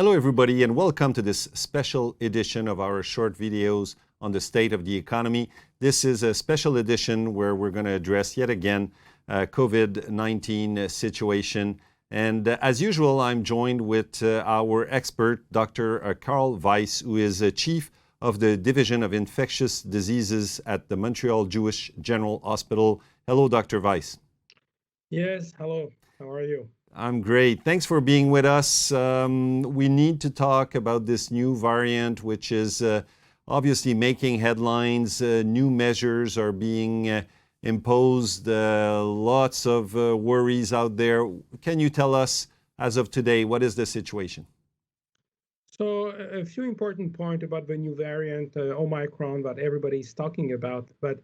Hello, everybody, and welcome to this special edition of our short videos on the state of the economy. This is a special edition where we're going to address yet again COVID-19 situation. And as usual, I'm joined with our expert, Dr. Karl Weiss, who is Chief of the Division of Infectious Diseases at the Montreal Jewish General Hospital. Hello, Dr. Weiss. Yes, hello. How are you? I'm great. Thanks for being with us. We need to talk about this new variant, which is obviously making headlines. New measures are being imposed. Lots of worries out there. Can you tell us, as of today, what is the situation? So a few important points about the new variant, Omicron, that everybody's talking about. But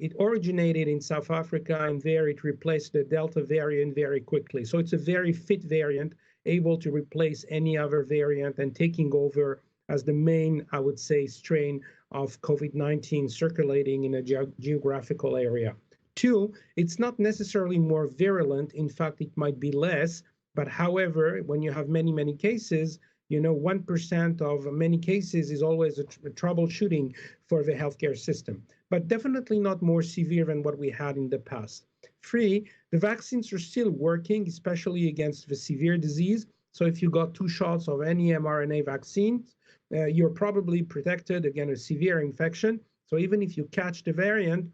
it originated in South Africa, and there it replaced the Delta variant very quickly. So it's a very fit variant, able to replace any other variant and taking over as the main, I would say, strain of COVID-19 circulating in a geographical area. Two, it's not necessarily more virulent. In fact, it might be less. But however, when you have many cases, 1% of many cases is always a troubleshooting for the healthcare system, but definitely not more severe than what we had in the past. Three, the vaccines are still working, especially against the severe disease. So if you got 2 shots of any mRNA vaccine, you're probably protected against a severe infection. So even if you catch the variant,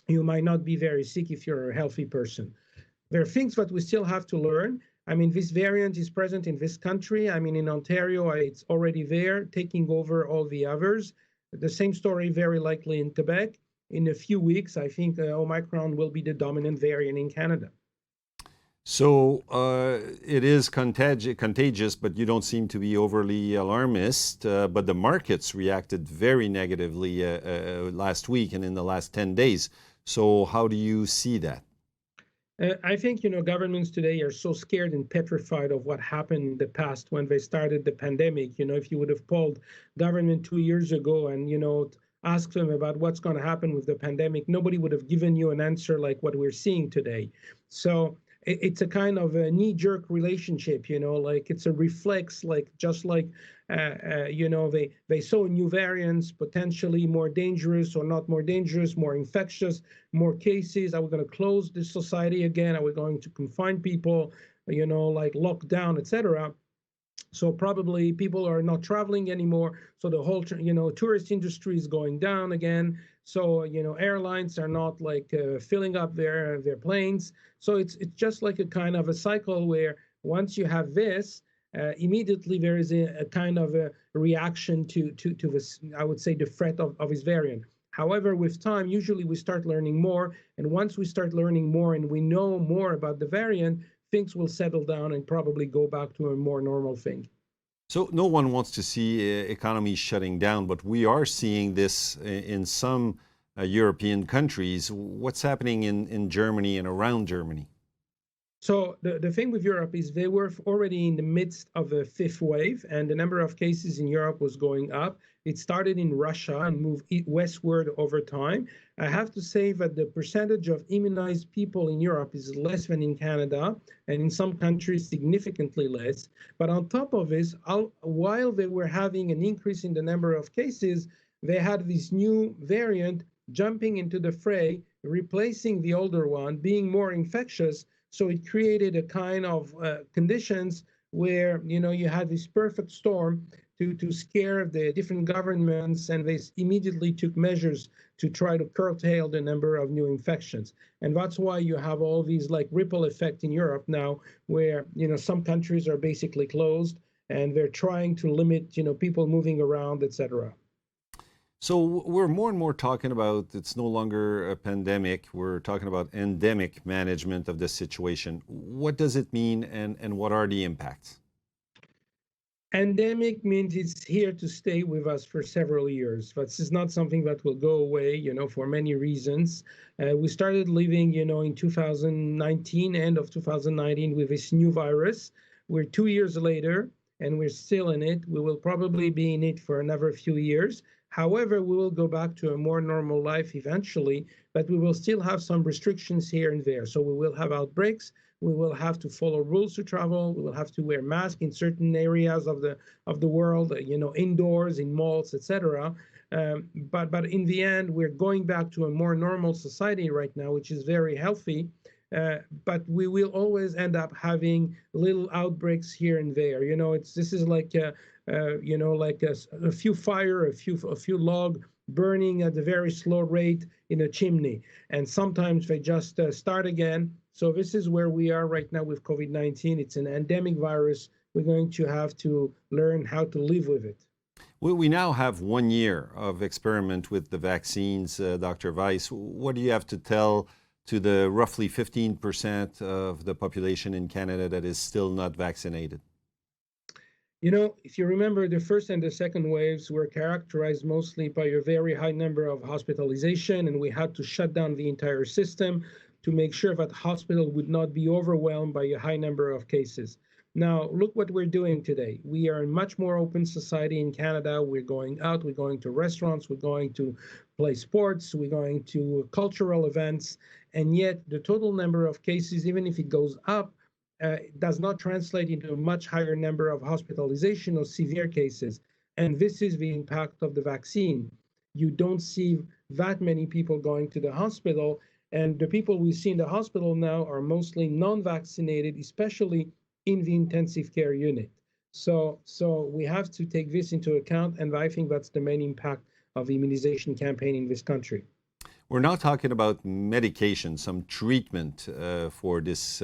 you might not be very sick if you're a healthy person. There are things that we still have to learn. I mean, this variant is present in this country. I mean, in Ontario, it's already there, taking over all the others. The same story very likely in Quebec. In a few weeks, I think Omicron will be the dominant variant in Canada. So it is contagious, but you don't seem to be overly alarmist. But the markets reacted very negatively last week and in the last 10 days. So how do you see that? I think, governments today are so scared and petrified of what happened in the past when they started the pandemic. If you would have polled government 2 years ago and, asked them about what's going to happen with the pandemic, nobody would have given you an answer like what we're seeing today. So it's a kind of a knee-jerk relationship, like it's a reflex, like just like, they saw new variants, potentially more dangerous or not more dangerous, more infectious, more cases. Are we going to close the society again? Are we going to confine people, like lock down, etc.? So probably people are not traveling anymore. So the whole, tourist industry is going down again. So, airlines are not like filling up their planes. So it's just like a kind of a cycle where once you have this, immediately there is a kind of a reaction to this, I would say, the threat of this variant. However, with time, usually we start learning more. And once we start learning more and we know more about the variant, things will settle down and probably go back to a more normal thing. So no one wants to see economies shutting down, but we are seeing this in some European countries. What's happening in Germany and around Germany? So the thing with Europe is they were already in the midst of a fifth wave, and the number of cases in Europe was going up. It started in Russia and moved westward over time. I have to say that the percentage of immunized people in Europe is less than in Canada, and in some countries significantly less. But on top of this, while they were having an increase in the number of cases, they had this new variant jumping into the fray, replacing the older one, being more infectious. So it created a kind of conditions where, you had this perfect storm to scare the different governments, and they immediately took measures to try to curtail the number of new infections. And that's why you have all these like ripple effect in Europe now, where, some countries are basically closed and they're trying to limit, people moving around, etc. So we're more and more talking about it's no longer a pandemic. We're talking about endemic management of the situation. What does it mean and what are the impacts? Endemic means it's here to stay with us for several years. This is not something that will go away, for many reasons. We started living, in 2019, end of 2019, with this new virus. We're 2 years later, and we're still in it. We will probably be in it for another few years. However, we will go back to a more normal life eventually, but we will still have some restrictions here and there. So we will have outbreaks, We will have to follow rules to travel. We will have to wear masks in certain areas of the world, indoors, in malls, etc. But in the end, we're going back to a more normal society right now, which is very healthy. But we will always end up having little outbreaks here and there. This is like like a few fire, a few log burning at a very slow rate in a chimney, and sometimes they just start again. So this is where we are right now with COVID-19. It's an endemic virus. We're going to have to learn how to live with it. We now have 1 year of experiment with the vaccines, Dr. Weiss. What do you have to tell to the roughly 15% of the population in Canada that is still not vaccinated? If you remember, the first and the second waves were characterized mostly by a very high number of hospitalization, and we had to shut down the entire system to make sure that hospital would not be overwhelmed by a high number of cases. Now, look what we're doing today. We are a much more open society in Canada. We're going out, we're going to restaurants, we're going to play sports, we're going to cultural events, and yet the total number of cases, even if it goes up, does not translate into a much higher number of hospitalization or severe cases. And this is the impact of the vaccine. You don't see that many people going to the hospital, and the people we see in the hospital now are mostly non-vaccinated, especially in the intensive care unit. So we have to take this into account, and I think that's the main impact of the immunization campaign in this country. We're now talking about medication, some treatment for this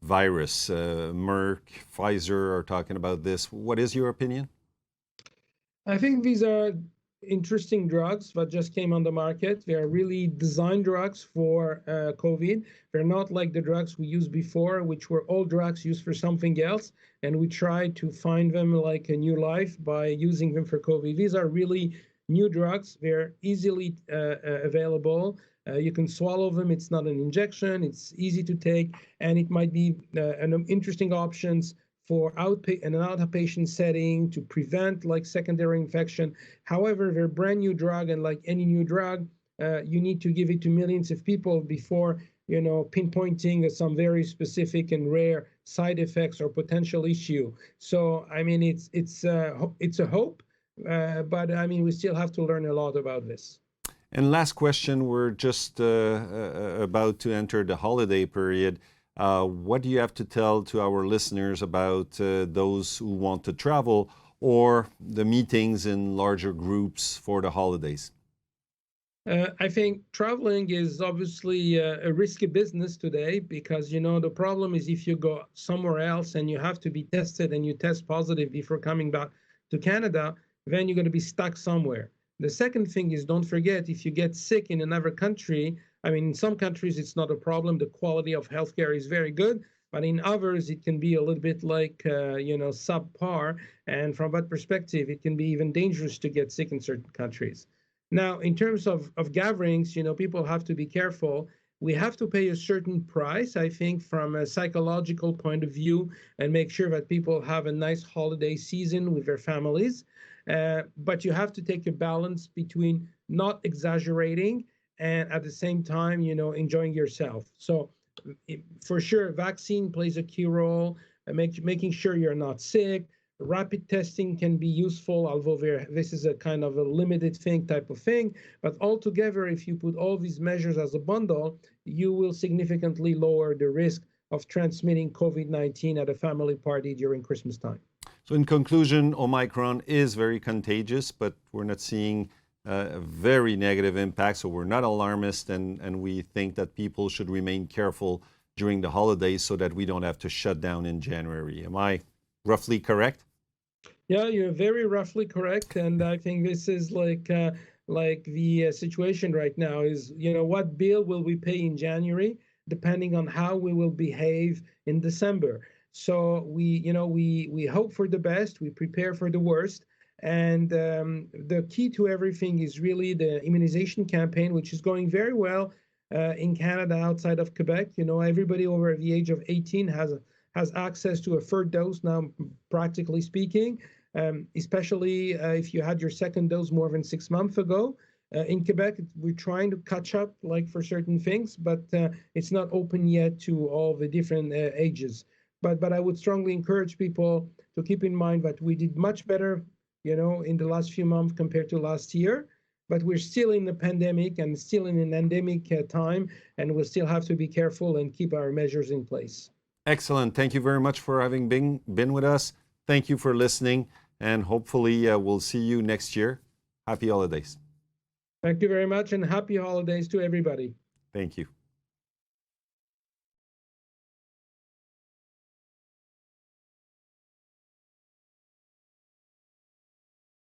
virus. Merck, Pfizer are talking about this. What is your opinion? I think these are interesting drugs that just came on the market. They are really designed drugs for COVID. They're not like the drugs we used before, which were old drugs used for something else, and we tried to find them like a new life by using them for COVID. These are really new drugs. They're easily available. You can swallow them. It's not an injection. It's easy to take, and it might be an interesting options for an outpatient setting to prevent like secondary infection. However, they're a brand new drug, and like any new drug, you need to give it to millions of people before pinpointing some very specific and rare side effects or potential issue. So I mean, it's a hope, but I mean, we still have to learn a lot about this. And last question, we're just about to enter the holiday period. What do you have to tell to our listeners about those who want to travel or the meetings in larger groups for the holidays? I think traveling is obviously a risky business today because, the problem is if you go somewhere else and you have to be tested and you test positive before coming back to Canada, then you're going to be stuck somewhere. The second thing is, don't forget, if you get sick in another country, I mean, in some countries, it's not a problem. The quality of healthcare is very good. But in others, it can be a little bit like, subpar. And from that perspective, it can be even dangerous to get sick in certain countries. Now, in terms of gatherings, people have to be careful. We have to pay a certain price, I think, from a psychological point of view, and make sure that people have a nice holiday season with their families. But you have to take a balance between not exaggerating and at the same time, enjoying yourself. So for sure, vaccine plays a key role, making sure you're not sick. Rapid testing can be useful, although this is a kind of a limited type of thing. But altogether, if you put all these measures as a bundle, you will significantly lower the risk of transmitting COVID-19 at a family party during Christmas time. So in conclusion, Omicron is very contagious, but we're not seeing a very negative impact, so we're not alarmist, and we think that people should remain careful during the holidays so that we don't have to shut down in January. Am I roughly correct? Yeah, you're very roughly correct, and I think this is like the situation right now is, what bill will we pay in January, depending on how we will behave in December. So we hope for the best, we prepare for the worst. And the key to everything is really the immunization campaign, which is going very well in Canada outside of Quebec. Everybody over the age of 18 has access to a third dose now, practically speaking, especially if you had your second dose more than 6 months ago. In Quebec, we're trying to catch up, like for certain things, but it's not open yet to all the different ages. But I would strongly encourage people to keep in mind that we did much better, in the last few months compared to last year. But we're still in the pandemic and still in an endemic time, and we'll still have to be careful and keep our measures in place. Excellent. Thank you very much for having been with us. Thank you for listening, and hopefully we'll see you next year. Happy holidays. Thank you very much, and happy holidays to everybody. Thank you.